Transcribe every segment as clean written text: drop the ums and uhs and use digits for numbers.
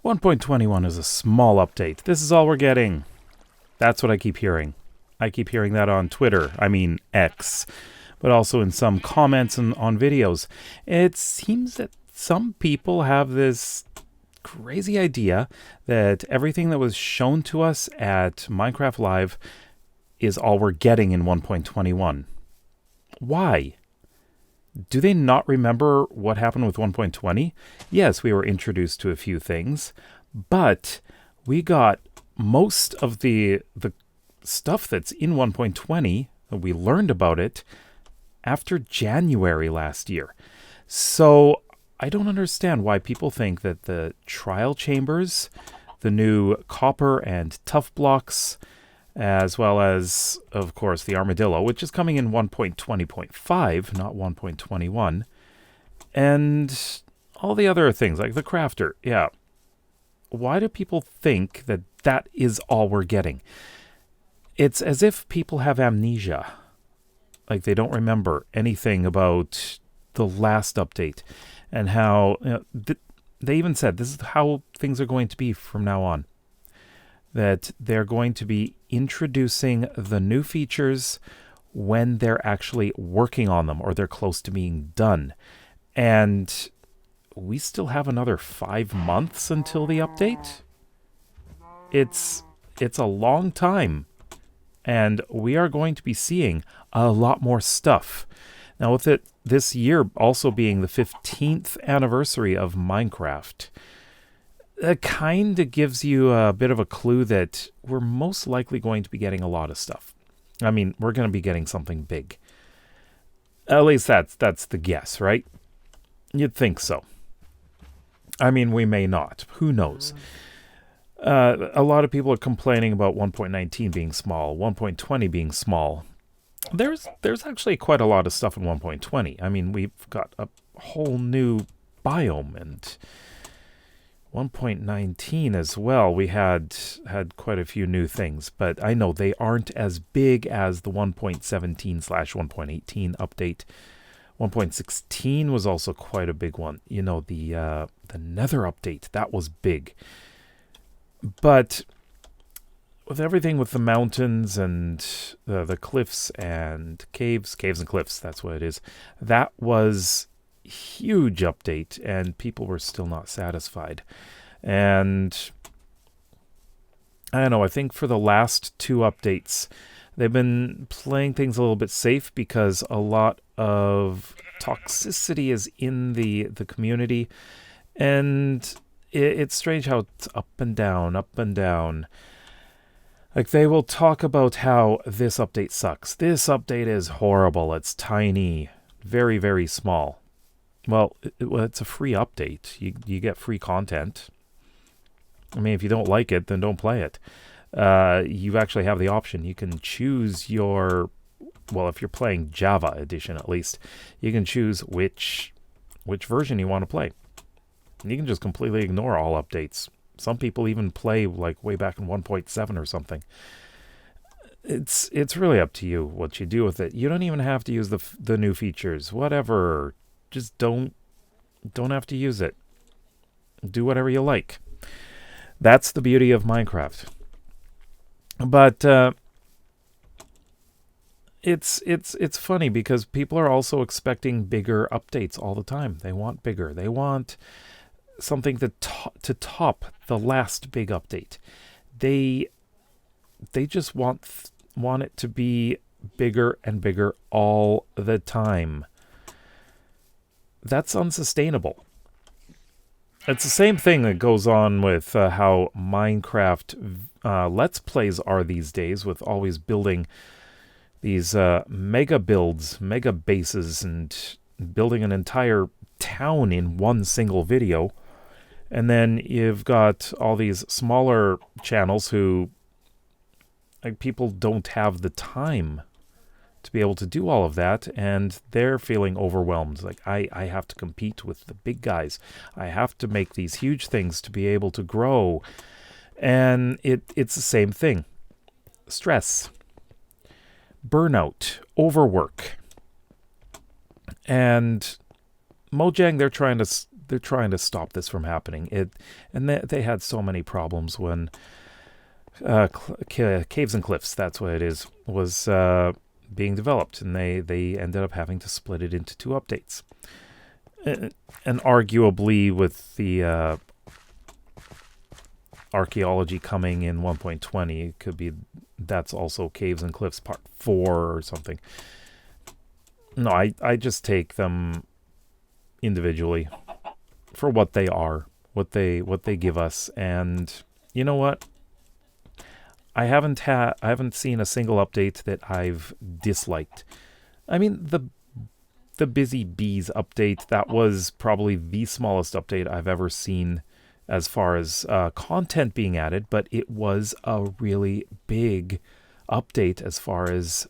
1.21 is a small update. This is all we're getting. That's what I keep hearing. I keep hearing that on Twitter. I mean X. But also in some comments and on videos. It seems that some people have this crazy idea that everything that was shown to us at Minecraft Live is all we're getting in 1.21. Why? Do they not remember what happened with 1.20? Yes, we were introduced to a few things, but we got most of the stuff that's in 1.20, we learned about it after January last year. So I don't understand why people think that the trial chambers, the new copper and tough blocks, as well as, of course, the armadillo, which is coming in 1.20.5, not 1.21, and all the other things, like the crafter. Yeah. Why do people think that that is all we're getting? It's as if people have amnesia. Like they don't remember anything about the last update and how they even said this is how things are going to be from now on. That they're going to be introducing the new features when they're actually working on them or they're close to being done. And we still have another 5 months until the update. It's a long time. And we are going to be seeing a lot more stuff. Now with it this year also being the 15th anniversary of Minecraft, it kind of gives you a bit of a clue that we're most likely going to be getting a lot of stuff. I mean, we're going to be getting something big. At least that's the guess, right? You'd think so. I mean, we may not. Who knows? A lot of people are complaining about 1.19 being small, 1.20 being small. There's actually quite a lot of stuff in 1.20. I mean, we've got a whole new biome, and 1.19 as well. We had quite a few new things, but I know they aren't as big as the 1.17/1.18 update. 1.16 was also quite a big one. You know, the Nether update, that was big. But with everything with the mountains and the cliffs and caves and cliffs, that's what it is. That was huge update, and people were still not satisfied. And I don't know, I think for the last 2 updates, they've been playing things a little bit safe because a lot of toxicity is in the community, and it's strange how it's up and down. Like, they will talk about how this update sucks. This update is horrible. It's tiny, very, very small. Well, it's a free update. You get free content. I mean, if you don't like it, then don't play it. You actually have the option. You can choose your... Well, if you're playing Java edition, at least, you can choose which version you want to play. You can just completely ignore all updates. Some people even play like way back in 1.7 or something. It's really up to you what you do with it. You don't even have to use the new features. Whatever. Just don't have to use it. Do whatever you like. That's the beauty of Minecraft. But it's funny because people are also expecting bigger updates all the time. They want bigger. They want something to top the last big update. They just want it to be bigger and bigger all the time. That's unsustainable. It's the same thing that goes on with how Minecraft Let's Plays are these days, with always building these mega builds, mega bases, and building an entire town in one single video. And then you've got all these smaller channels who, like, people don't have the time to be able to do all of that, and they're feeling overwhelmed. Like, I have to compete with the big guys. I have to make these huge things to be able to grow. And it's the same thing. Stress, burnout, overwork. And Mojang, they're trying to they're trying to stop this from happening. And they had so many problems when Caves and Cliffs, that's what it is, was being developed, and they ended up having to split it into 2 updates. And arguably with the archaeology coming in 1.20, it could be that's also Caves and Cliffs Part 4 or something. No, I just take them individually for what they are, what they give us, and you know what? I haven't seen a single update that I've disliked. I mean, the Busy Bees update, that was probably the smallest update I've ever seen as far as content being added, but it was a really big update as far as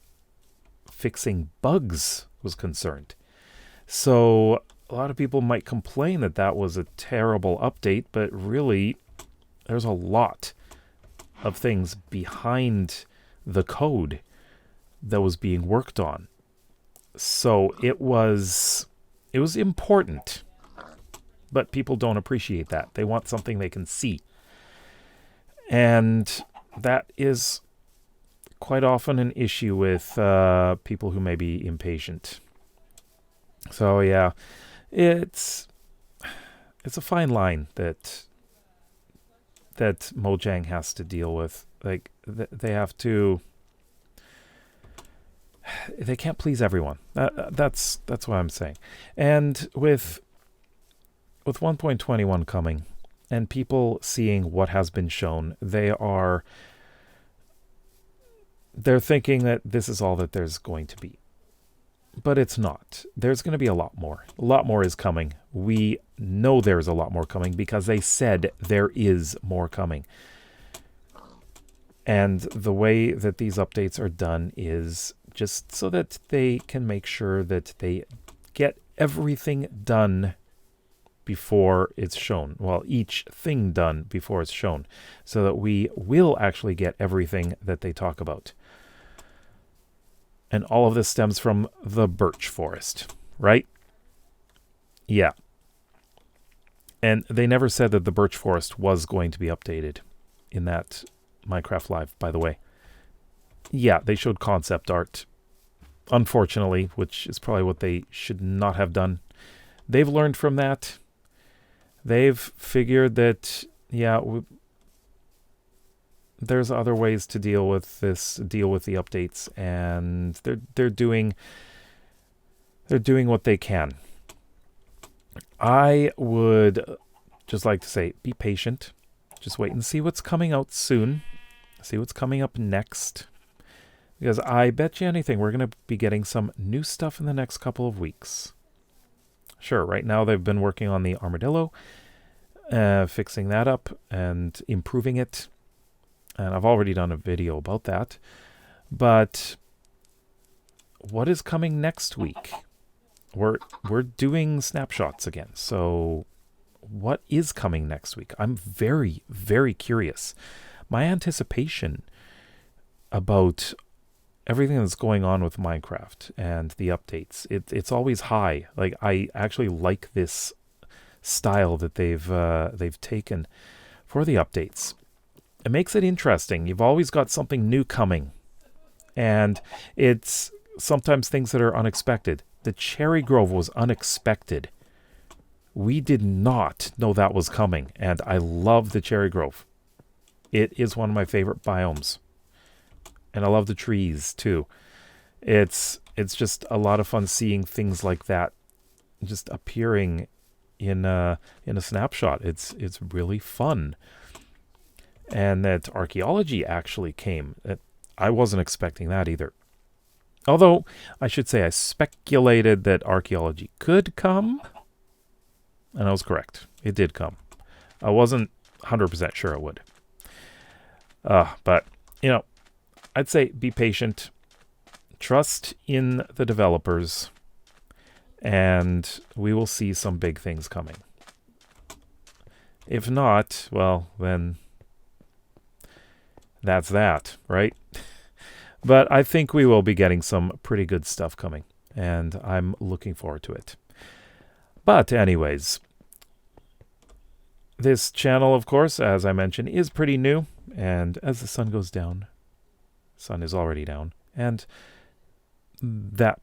fixing bugs was concerned. So a lot of people might complain that that was a terrible update, but really there's a lot of things behind the code that was being worked on. So it was important, but people don't appreciate that. They want something they can see. And that is quite often an issue with people who may be impatient. So yeah, it's a fine line that Mojang has to deal with. Like they have to. They can't please everyone. That's what I'm saying. And with 1.21 coming, and people seeing what has been shown, they're thinking that this is all that there's going to be. But it's not. There's going to be a lot more. A lot more is coming. We know there's a lot more coming because they said there is more coming. And the way that these updates are done is just so that they can make sure that they get everything done before it's shown. Well, each thing done before it's shown, so that we will actually get everything that they talk about. And all of this stems from the Birch Forest, right? Yeah. And they never said that the Birch Forest was going to be updated in that Minecraft Live, by the way. Yeah, they showed concept art, unfortunately, which is probably what they should not have done. They've learned from that. They've figured that, yeah, there's other ways to deal with the updates, and they're doing what they can. I would just like to say, be patient. Just wait and see what's coming out soon. See what's coming up next. Because I bet you anything, we're going to be getting some new stuff in the next couple of weeks. Sure, right now they've been working on the armadillo, fixing that up and improving it. And I've already done a video about that. But what is coming next week? We're doing snapshots again. So what is coming next week? I'm very, very curious. My anticipation about everything that's going on with Minecraft and the updates, it's always high. Like, I actually like this style that they've taken for the updates. It makes it interesting. You've always got something new coming, and it's sometimes things that are unexpected. The Cherry Grove was unexpected. We did not know that was coming, and I love the Cherry Grove. It is one of my favorite biomes. And I love the trees too. It's just a lot of fun seeing things like that just appearing in a snapshot. It's really fun. And that archaeology actually came. I wasn't expecting that either. Although, I should say, I speculated that archaeology could come. And I was correct. It did come. I wasn't 100% sure it would. But, you know, I'd say be patient. Trust in the developers. And we will see some big things coming. If not, well, then that's that, right? But I think we will be getting some pretty good stuff coming, and I'm looking forward to it. But anyways, This channel, of course, as I mentioned, is pretty new, and as the sun goes down, sun is already down, and that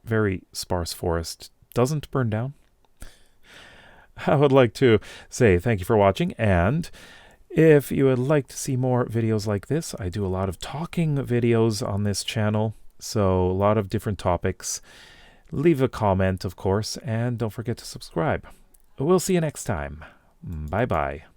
very sparse forest doesn't burn down. I would like to say thank you for watching, and if you would like to see more videos like this, I do a lot of talking videos on this channel, so a lot of different topics. Leave a comment, of course, and don't forget to subscribe. We'll see you next time. Bye-bye.